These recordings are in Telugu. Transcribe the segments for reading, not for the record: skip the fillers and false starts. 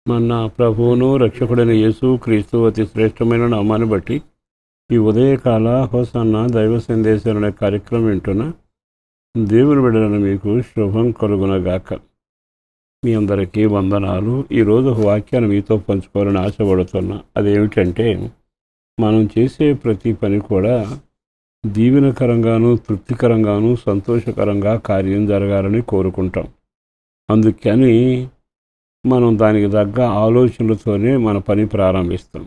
మన ప్రభువును రక్షకుడైన యేసు క్రీస్తు అతి శ్రేష్టమైన నామాన్ని బట్టి ఈ ఉదయకాల హోసన్న దైవ సందేశం అనే కార్యక్రమం వింటున్న దేవుని బిడ్డలను మీకు శుభం కలుగునగాక. మీ అందరికీ వందనాలు. ఈరోజు ఒక వాక్యాన్ని మీతో పంచుకోవాలని ఆశపడుతున్నా. అదేమిటంటే, మనం చేసే ప్రతి పని కూడా దీవెనకరంగాను, తృప్తికరంగాను, సంతోషకరంగా కార్యం జరగాలని కోరుకుంటాం. అందుకని మనం దానికి తగ్గ ఆలోచనలతోనే మన పని ప్రారంభిస్తాం.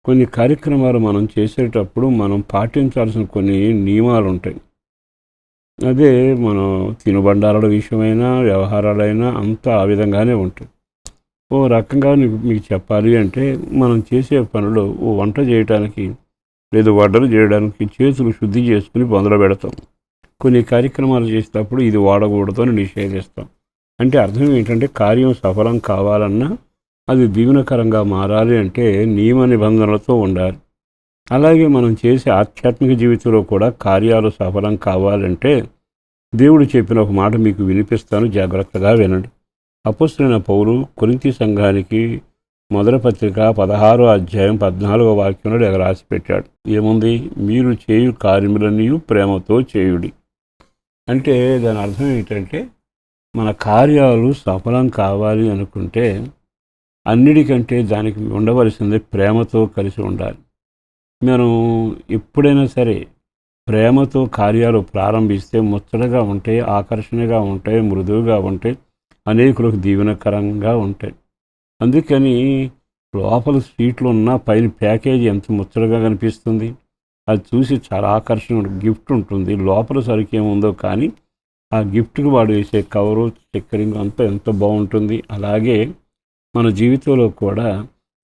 కొన్ని కార్యక్రమాలు మనం చేసేటప్పుడు మనం పాటించాల్సిన కొన్ని నియమాలు ఉంటాయి. అదే మనం తినుబండారాల విషయమైనా వ్యవహారాలైనా అంతా ఆ విధంగానే ఉంటాయి. ఓ రకంగా మీకు చెప్పాలి అంటే, మనం చేసే పనులు ఓ వంట చేయడానికి లేదా వడ్డలు చేయడానికి చేతులు శుద్ధి చేసుకుని మొదలు పెడతాం. కొన్ని కార్యక్రమాలు చేసేటప్పుడు ఇది వాడకూడదు అని నిషేధిస్తాం. అంటే అర్థం ఏంటంటే, కార్యం సఫలం కావాలన్నా అది దీవెనకరంగా మారాలి అంటే నియమ నిబంధనలతో ఉండాలి. అలాగే మనం చేసే ఆధ్యాత్మిక జీవితంలో కూడా కార్యాలు సఫలం కావాలంటే దేవుడు చెప్పిన ఒక మాట మీకు వినిపిస్తాను, జాగ్రత్తగా వినండి. అపొస్తలుడైన పౌలు కొరింథీ సంఘానికి మొదటి పత్రిక 16వ అధ్యాయం 14వ వాక్యంలో రాసి పెట్టాడు. ఏముంది? మీరు చేయు కార్యములన్నీ ప్రేమతో చేయుడి. అంటే దాని అర్థం ఏంటంటే, మన కార్యాలు సఫలం కావాలి అనుకుంటే అన్నిటికంటే దానికి ఉండవలసింది ప్రేమతో కలిసి ఉండాలి. మనం ఎప్పుడైనా సరే ప్రేమతో కార్యాలు ప్రారంభిస్తే ముచ్చటగా ఉంటాయి, ఆకర్షణగా ఉంటాయి, మృదువుగా ఉంటాయి, అనేకులకు దీవెనకరంగా ఉంటాయి. అందుకని లోపల స్వీట్లు ఉన్న పైన ప్యాకేజీ ఎంత ముచ్చటగా కనిపిస్తుంది. అది చూసి చాలా ఆకర్షణ గిఫ్ట్ ఉంటుంది. లోపల సరుకు ఏముందో కానీ ఆ గిఫ్ట్కి వాడు వేసే కవరు, స్టిక్కరింగ్ అంతా ఎంత బాగుంటుంది. అలాగే మన జీవితంలో కూడా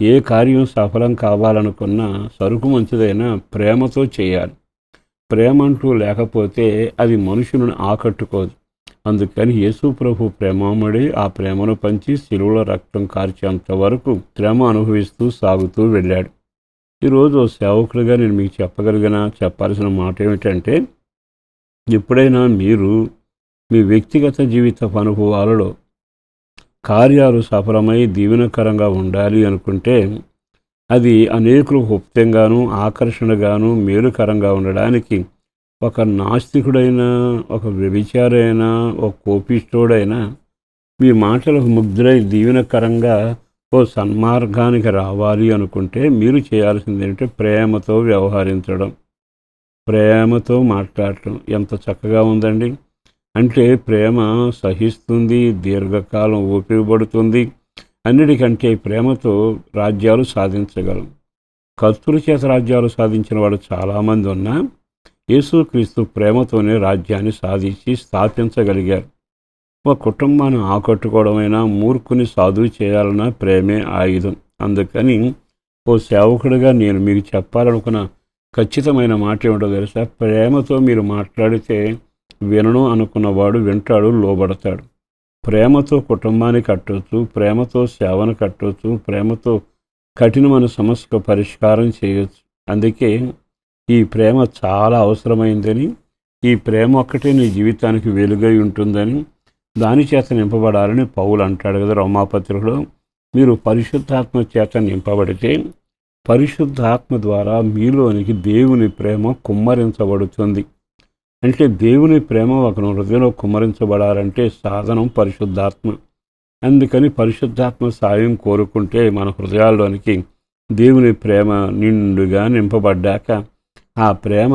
ఏ కార్యం సఫలం కావాలనుకున్నా సరుకు మంచిదైనా ప్రేమతో చేయాలి. ప్రేమ అంటూ లేకపోతే అది మనుషులను ఆకట్టుకోదు. అందుకని యేసు ప్రభు ప్రేమమడి ఆ ప్రేమను పంచి శిలువలో రక్తం కార్చేంత వరకు శ్రమ అనుభవిస్తూ సాగుతూ వెళ్ళాడు. ఈరోజు సేవకుడిగా నేను మీకు చెప్పాల్సిన మాట ఏమిటంటే, ఎప్పుడైనా మీరు మీ వ్యక్తిగత జీవిత అనుభవాలలో కార్యాలు సఫలమై దీవెనకరంగా ఉండాలి అనుకుంటే అది అనేకులకు ఉపతంగాను, ఆకర్షణగాను, మేలుకరంగా ఉండడానికి ఒక నాస్తికుడైనా, ఒక వ్యభిచారైనా, ఒక కోపిష్టోడైనా మీ మాటలకు ముగ్ధులై దీవెనకరంగా ఓ సన్మార్గానికి రావాలి అనుకుంటే మీరు చేయాల్సింది ఏంటంటే ప్రేమతో వ్యవహరించడం, ప్రేమతో మాట్లాడటం. ఎంత చక్కగా ఉందండి. అంటే ప్రేమ సహిస్తుంది, దీర్ఘకాలం ఓపికపడుతుంది. అన్నిటికంటే ప్రేమతో రాజ్యాలు సాధించగలం. కత్తుల చేత రాజ్యాలు సాధించిన వాడు చాలామంది ఉన్నా యేసుక్రీస్తు ప్రేమతోనే రాజ్యాన్ని సాధించి స్థాపించగలిగారు. ఒక కుటుంబాన్ని ఆకట్టుకోవడమైనా, మూర్ఖుని సాధువు చేయాలన్నా ప్రేమే ఆయుధం. అందుకని ఓ సేవకుడిగా నేను మీకు చెప్పాలనుకున్న ఖచ్చితమైన మాట ఏమిటో తెలుసా? ప్రేమతో మీరు మాట్లాడితే వినను అనుకున్నవాడు వింటాడు, లోబడతాడు. ప్రేమతో కుటుంబాన్ని కట్టవచ్చు, ప్రేమతో సేవను కట్టవచ్చు, ప్రేమతో కఠినమైన సమస్యకు పరిష్కారం చేయవచ్చు. అందుకే ఈ ప్రేమ చాలా అవసరమైందని, ఈ ప్రేమ ఒక్కటే నీ జీవితానికి వెలుగై ఉంటుందని, దాని చేత నింపబడాలని పౌలు అంటాడు కదా రోమాపత్రికలో. మీరు పరిశుద్ధాత్మ చేత నింపబడితే పరిశుద్ధాత్మ ద్వారా మీలోనికి దేవుని ప్రేమ కుమ్మరించబడుతుంది. అంటే దేవుని ప్రేమ ఒక హృదయంలో కుమ్మరించబడాలంటే సాధనం పరిశుద్ధాత్మ. అందుకని పరిశుద్ధాత్మ సాయం కోరుకుంటే మన హృదయాల్లోనికి దేవుని ప్రేమ నిండుగా నింపబడ్డాక ఆ ప్రేమ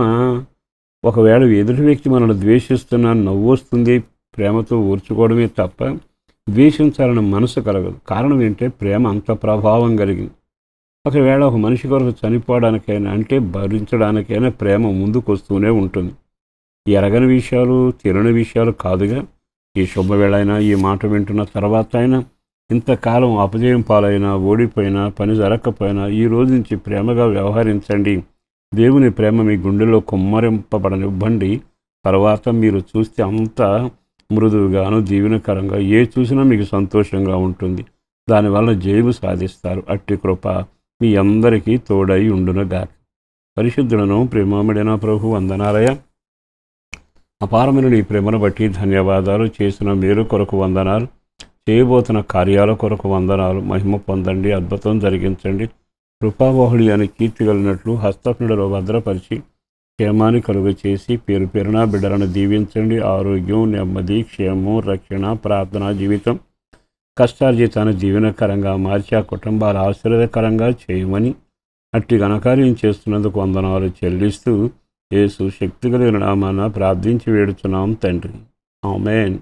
ఒకవేళ ఎదుటి వ్యక్తి మనల్ని ద్వేషిస్తున్నా నవ్వు వస్తుంది, ప్రేమతో ఊర్చుకోవడమే తప్ప ద్వేషించాలని మనసు కలగదు. కారణం ఏంటంటే ప్రేమ అంత ప్రభావం కలిగింది. ఒకవేళ ఒక మనిషి కొరకు చనిపోవడానికైనా, అంటే భరించడానికైనా ప్రేమ ముందుకు వస్తూనే ఉంటుంది. ఎరగని విషయాలు, తెలియని విషయాలు కాదుగా. ఈ శుభవేళైనా, ఈ మాట వింటున్న తర్వాత అయినా, ఇంతకాలం అపజయం పాలైనా, ఓడిపోయినా, పని జరగకపోయినా ఈ రోజు నుంచి ప్రేమగా వ్యవహరించండి. దేవుని ప్రేమ మీ గుండెలో కుమ్మరింపబడనివ్వండి. తర్వాత మీరు చూస్తే అంత మృదువుగాను, దీవెనకరంగా చూసినా మీకు సంతోషంగా ఉంటుంది. దానివల్ల జయము సాధిస్తారు. అట్టి కృప మీ అందరికీ తోడై ఉండునుగాక. పరిశుద్ధులను ప్రేమామడిన ప్రభు వందనాలయ. అపారమైన నీ ప్రేమను బట్టి ధన్యవాదాలు. చేసిన మేలు కొరకు వందనాలు. చేయబోతున్న కార్యాల కొరకు వందనాలు. మహిమ పొందండి, అద్భుతం జరిగించండి. కృపాబహుళి అని కీర్తి కలిగినట్లు హస్తపుండలో భద్రపరిచి క్షేమాన్ని కలుగు చేసి పేరు పేరున బిడ్డలను దీవించండి. ఆరోగ్యం, నెమ్మది, క్షేమం, రక్షణ, ప్రార్థనా జీవితం, కష్టార్జితాన్ని దీవెనకరంగా మార్చి ఆ కుటుంబాలు ఆశీర్వాదకరంగా చేయమని అట్టి ఘనకార్యం చేస్తున్నందుకు వందనాలు చెల్లిస్తూ యేసు శక్తి కలిగిన నామాన ప్రార్థించి వేడుచున్నాం తండ్రి. ఆమేన్.